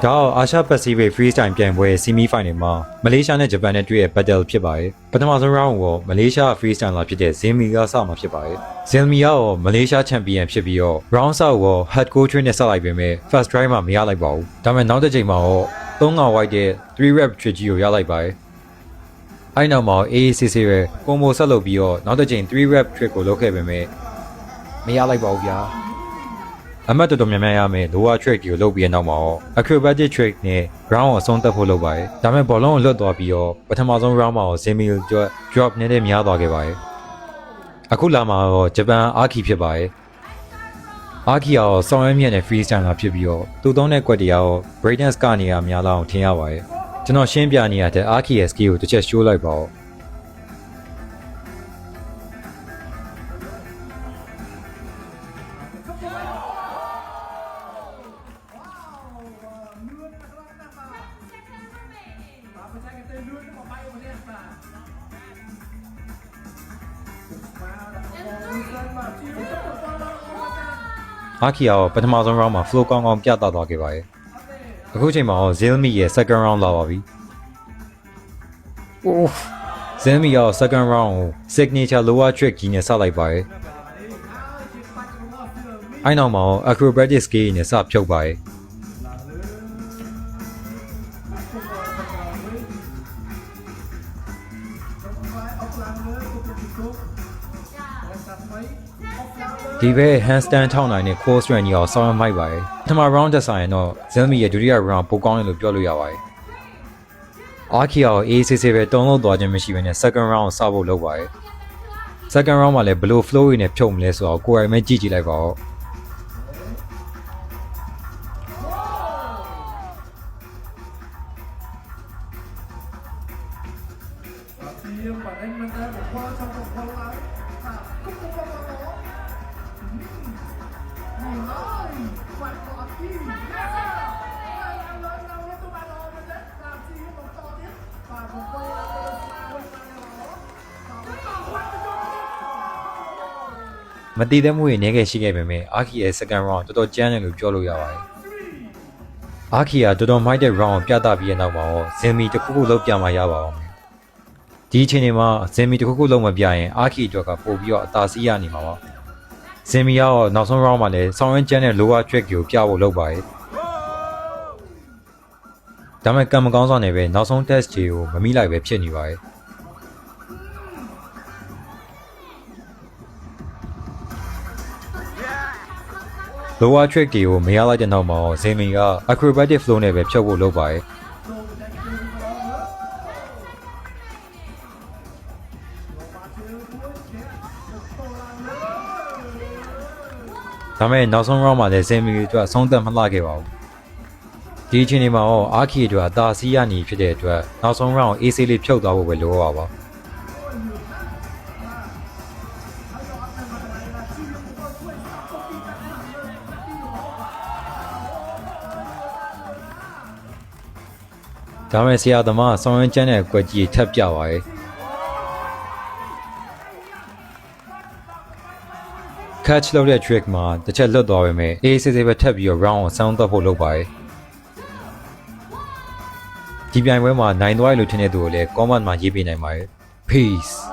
ဒါအာရှပစိဖိတ် freestyle ပြိုင်ပွဲ semi final မှာမလေးရှားနဲ့ဂျပန်နဲ့တွေ့တဲ့ battle ဖြစ်ပါတယ်ပထမဆုံး round ကိုမလေးရှား freestyle လာဖြစ်တဲ့ Zilmi ကစမှာဖြစ်ပါတယ် Zilmi ကမလေးရှား champion ဖြစ်ပြီးတော့ round ဆောက်ကို head coach train နဲ့ဆက်လိုက်ပေမဲ့ first try မှာမရလိုက်ပါဘူးဒါပေမဲ့နောက်တစ်ချိန်မှာတော့3ငါ white တဲ့3 rep trick ကြီးကိုရလိုက်ပါတယ်အဲ့နောက်မှာ AACC ပဲ combo ဆက်လုပ်ပြီးတော့နောက်တစ်ချိန်3 rep trick ကိုလုပ်ခဲ့ပေမဲ့မရလိုက်ပါဘူးဗျာအမတ်တော်တော်များများရမယ် lower trick ကိုလုပ်ပြီးတဲ့နောက်မှာ acrobatic trick နဲ့ round ကိုအဆုံးသတ်ဖို့လုပ်ပါတယ်ဒါပေမဲ့ဘောလုံးကိုလွတ်သွားပြီးတော့ပထမဆုံး round မှာ Zilmi အတွက် drop နည်းနည်းများသွားခဲ့ပါတယ်အခုလာမှာတော့ဂျပန် Aki ဖြစ်ပါတယ် Aki ရောဆောင်ရွက်မြင့်တဲ့ freestyle လာဖြစ်ပြီးတော့သူသုံးတဲ့ကွက်တရားရော break dance ကနေရများလောက်ထင်ရပါတယ်ကျွန်တော်ရှင်းပြနေရတဲ့ Aki ရဲ့ skill ကိုတစ်ချက် show လိုက်ပါဦးအာခီယာပထမဆုံး round မှာ flow ကောင်းကောင်းပြသသွားခဲ့ပါတယ်။အခုချိန်မှာ Zilmi ရဲ့ second round လာပါပြီ။ Oof Zilmi ရဲ့ second round ကို signature lower trick ကြီးနဲ့စလိုက်ပါတယ်။အဲ့နောက်မှာ acrobatic skill နဲ့စဖြုတ်ပါတယ်။ဒီဘက် handstand ထောက်နိုင်တဲ့ core strength ကြီးအောင်ဆောင်ရွက်မိုက်ပါတယ်ပထမ round တက်ဆိုင်ရင်တော့ Zilmi ရဲ့ဒုတိယ round ပိုကောင်းတယ်လို့ပြောလို့ရပါတယ်အာခီယာကို ACC ပဲတုံးလုံးသွားခြင်းမရှိဘဲနဲ့ second round ကိုစဖို့လုပ်ပါတယ် second round မှာလည်းဘယ်လို flow တွေနဲ့ဖြုတ်မလဲဆိုတော့ကိုယ်တိုင်ပဲကြည့်ကြည့်လိုက်ပါဦးမတည်တဲ့မှုတွေနည်းခဲ့ရှိခဲ့ပေမဲ့အာခီရဲ့ second round တော်တော်ကျန်းတယ်လို့ပြောလို့ရပါတယ်အာခီယာတော်တော်မိုက်တဲ့ round ကိုပြသပြီးတဲ့နောက်မှာတော့ Zilmi တစ်ခုခုလုံးပြမှာရပါအောင်ဒီအချိန်မှာ Zilmi တစ်ခုခုလုံးမပြရင်အာခီအတွက်ကပို့ပြီးတော့အသာစီးရနေမှာပါ Zilmi ရောနောက်ဆုံး round မှာလည်းဆောင်းရမ်းကျန်းတဲ့ lower trick ကိုပြဖို့လုပ်ပါတယ်ဒါပေမဲ့ကံမကောင်းစွာနဲ့ပဲနောက်ဆုံး test ကြီးကိုမမိလိုက်ပဲဖြစ်နေပါတယ်lower trick တွေကိုမရလိုက်တဲ့နောက်မှာ Zilmi က acrobatic flow နဲ့ပဲဖြုတ်ဖို့လုပ်ပါတယ်ဒါပေမဲ့နောက်ဆုံး round မှာလည်း Zilmi အတွက်အဆုံးသတ်မလှခဲ့ပါဘူးဒီအချိန်မှာတော့အာခီအတွက်အသာစီးရနေဖြစ်တဲ့အတွက်နောက်ဆုံး round AC လေးဖြုတ်သွားဖို့ပဲလိုပါပါဒါမဲ့ဆရာသမားဆောင်းရမ်းကျန်းတဲ့ကွက်ကြီးထပ်ပြပါရဲ့ catch လုပ်တဲ့ trick မှာတစ်ချက်လွတ်သွားပေမဲ့ ACC ပဲထပ်ပြီးတော့ round ကိုဆောင်းသွားဖို့လုပ်ပါရဲ့ဒီပြိုင်ပွဲမှာနိုင်သွားရလို့ထင်တဲ့သူကိုလည်း comment မှာရေးပေးနိုင်ပါရဲ့ peace